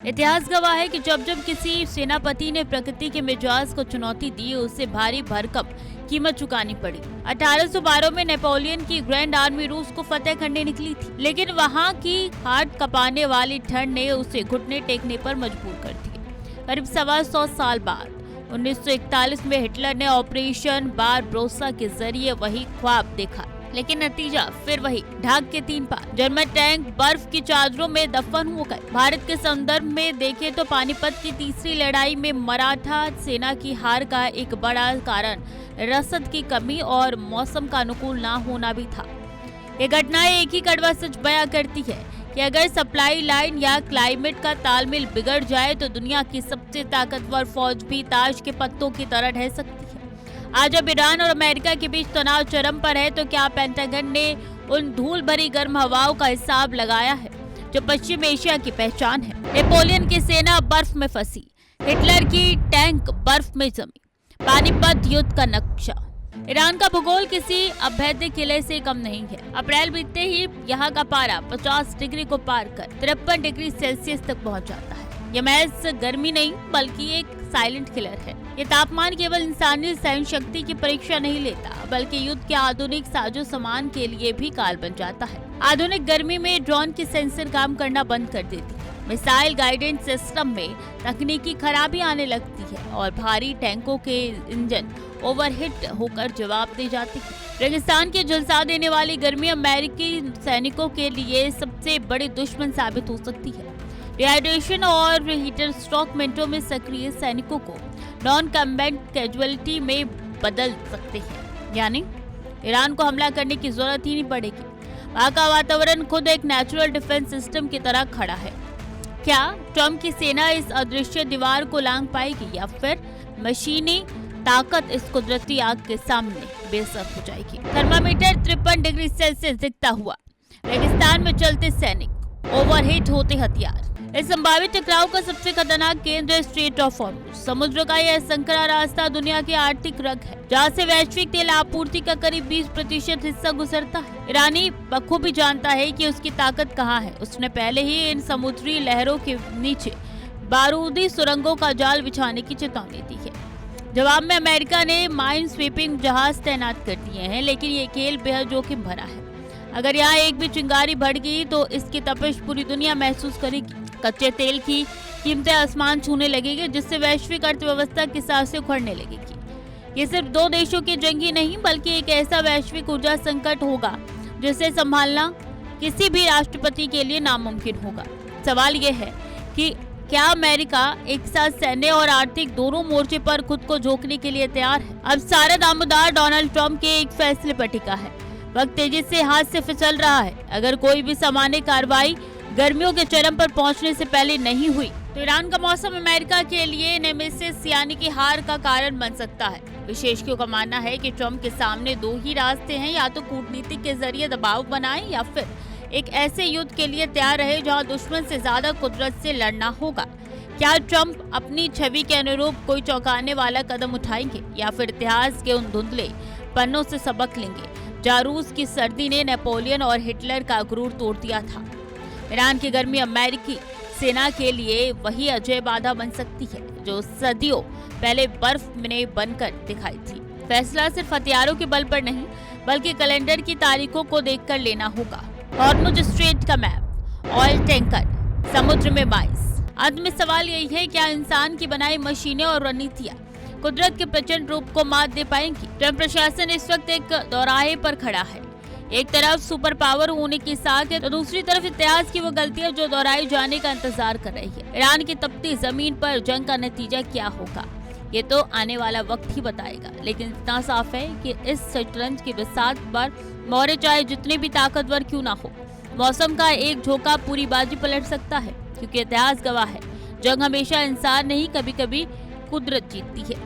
इतिहास गवाह है कि जब जब किसी सेनापति ने प्रकृति के मिजाज को चुनौती दी, उसे भारी भरकम कीमत चुकानी पड़ी। 1812 में नेपोलियन की ग्रैंड आर्मी रूस को फतेह करने निकली थी, लेकिन वहां की हार्ट कपाने वाली ठंड ने उसे घुटने टेकने पर मजबूर कर दिया। करीब 125 साल बाद 1941 में हिटलर ने ऑपरेशन बारबरोसा के जरिए वही ख्वाब देखा, लेकिन नतीजा फिर वही, ढाक के 3 पार। जर्मन टैंक बर्फ की चादरों में दफन हो गए। भारत के संदर्भ में देखें तो पानीपत की तीसरी लड़ाई में मराठा सेना की हार का एक बड़ा कारण रसद की कमी और मौसम का अनुकूल ना होना भी था। ये घटनाएं एक ही कड़वा सच बयां करती है कि अगर सप्लाई लाइन या क्लाइमेट का तालमेल बिगड़ जाए तो दुनिया की सबसे ताकतवर फौज भी ताश के पत्तों की तरह ढह सकती है। आज जब ईरान और अमेरिका के बीच तनाव चरम पर है, तो क्या पेंटागन ने उन धूल भरी गर्म हवाओं का हिसाब लगाया है जो पश्चिम एशिया की पहचान है? नेपोलियन की सेना बर्फ में फंसी, हिटलर की टैंक बर्फ में जमी, पानीपत युद्ध का नक्शा। ईरान का भूगोल किसी अभेद्य किले से कम नहीं है। अप्रैल बीतते ही यहाँ का पारा 50 डिग्री को पार कर 53 डिग्री सेल्सियस तक पहुँच जाता है। यह महज गर्मी नहीं बल्कि एक साइलेंट किलर है। ये तापमान केवल इंसानी सहन शक्ति की परीक्षा नहीं लेता, बल्कि युद्ध के आधुनिक साजो सामान के लिए भी काल बन जाता है। आधुनिक गर्मी में ड्रोन की सेंसर काम करना बंद कर देती है, मिसाइल गाइडेंस सिस्टम में तकनीकी खराबी आने लगती है और भारी टैंकों के इंजन ओवरहीट होकर जवाब दे जाती है। रेगिस्तान की झुलसा देने वाली गर्मी अमेरिकी सैनिकों के लिए सबसे बड़ी दुश्मन साबित हो सकती है। डिहाइड्रेशन और हीटर स्ट्रोक मिनटों में सक्रिय सैनिकों को नॉन कम्बैट कैजुअलिटी में बदल सकते हैं, यानी ईरान को हमला करने की जरूरत ही नहीं पड़ेगी। वहाँ का वातावरण खुद एक नेचुरल डिफेंस सिस्टम की तरह खड़ा है। क्या ट्रंप की सेना इस अदृश्य दीवार को लांघ पाएगी या फिर मशीनी ताकत इस कुदरती आग के सामने बेसर हो जाएगी? थर्मामीटर 53 डिग्री सेल्सियस दिखता हुआ, रेगिस्तान में चलते सैनिक, ओवरहीट होते हथियार। इस संभावित टकराव का सबसे खतरनाक केंद्र स्ट्रेट ऑफ हॉर्मुज। समुद्र का यह संकरा रास्ता दुनिया की आर्थिक रग है, जहाँ से वैश्विक तेल आपूर्ति का करीब 20% हिस्सा गुजरता है। ईरानी बखूबी जानता है कि उसकी ताकत कहाँ है। उसने पहले ही इन समुद्री लहरों के नीचे बारूदी सुरंगों का जाल बिछाने की चेतावनी दी है। जवाब में अमेरिका ने माइन स्वीपिंग जहाज तैनात कर दिए हैं, लेकिन ये खेल बेहद जोखिम भरा है। अगर यहाँ एक भी चिंगारी बढ़ गई तो इसकी तपिश पूरी दुनिया महसूस करेगी। कच्चे तेल की कीमतें आसमान छूने लगेगी, जिससे वैश्विक अर्थव्यवस्था की सांसें उखड़ने लगेगी। ये सिर्फ 2 देशों की जंग ही नहीं, बल्कि एक ऐसा वैश्विक ऊर्जा संकट होगा जिसे संभालना किसी भी राष्ट्रपति के लिए नामुमकिन होगा। सवाल ये है कि क्या अमेरिका एक साथ सैन्य और आर्थिक दोनों मोर्चे पर खुद को झोंकने के लिए तैयार है? अब सारा दामोदार डोनाल्ड ट्रंप के एक फैसले पर टिका है। वक्त तेजी से हाथ से फिसल रहा है। अगर कोई भी सामान्य कार्रवाई गर्मियों के चरम पर पहुंचने से पहले नहीं हुई तो ईरान का मौसम अमेरिका के लिए नेमेसिस यानी कि हार का कारण बन सकता है। विशेषज्ञों का मानना है कि ट्रंप के सामने 2 ही रास्ते हैं, या तो कूटनीति के जरिए दबाव बनाएं या फिर एक ऐसे युद्ध के लिए तैयार रहे जहां दुश्मन से ज्यादा कुदरत से लड़ना होगा। क्या ट्रंप अपनी छवि के अनुरूप कोई चौंकाने वाला कदम उठाएंगे या फिर इतिहास के उन धुंधले पन्नों से सबक लेंगे जहाँ रूस की सर्दी ने नेपोलियन और हिटलर का गुरूर तोड़ दिया था? ईरान की गर्मी अमेरिकी सेना के लिए वही अजय बाधा बन सकती है जो सदियों पहले बर्फ में बनकर दिखाई थी। फैसला सिर्फ हथियारों के बल पर नहीं, बल्कि कैलेंडर की तारीखों को देखकर लेना होगा। हॉर्मुज स्ट्रेट का मैप, ऑयल टैंकर, समुद्र में माइंस। अंत में सवाल यही है, क्या इंसान की बनाई मशीनें और रणनीतियां कुदरत के प्रचंड रूप को मात दे पाएंगी? ट्रंप प्रशासन इस वक्त एक दौराहे पर खड़ा है। एक तरफ सुपर पावर होने की साख है, तो दूसरी तरफ इतिहास की वो गलतियां जो दोहराई जाने का इंतजार कर रही है। ईरान की तपती जमीन पर जंग का नतीजा क्या होगा, ये तो आने वाला वक्त ही बताएगा। लेकिन इतना साफ है कि इस शतरंज की बिसात पर मौर्य चाहे जितने भी ताकतवर क्यों ना हो, मौसम का एक झोंका पूरी बाजी पलट सकता है। क्योंकि इतिहास गवाह है, जंग हमेशा इंसान नहीं, कभी कभी कुदरत जीतती है।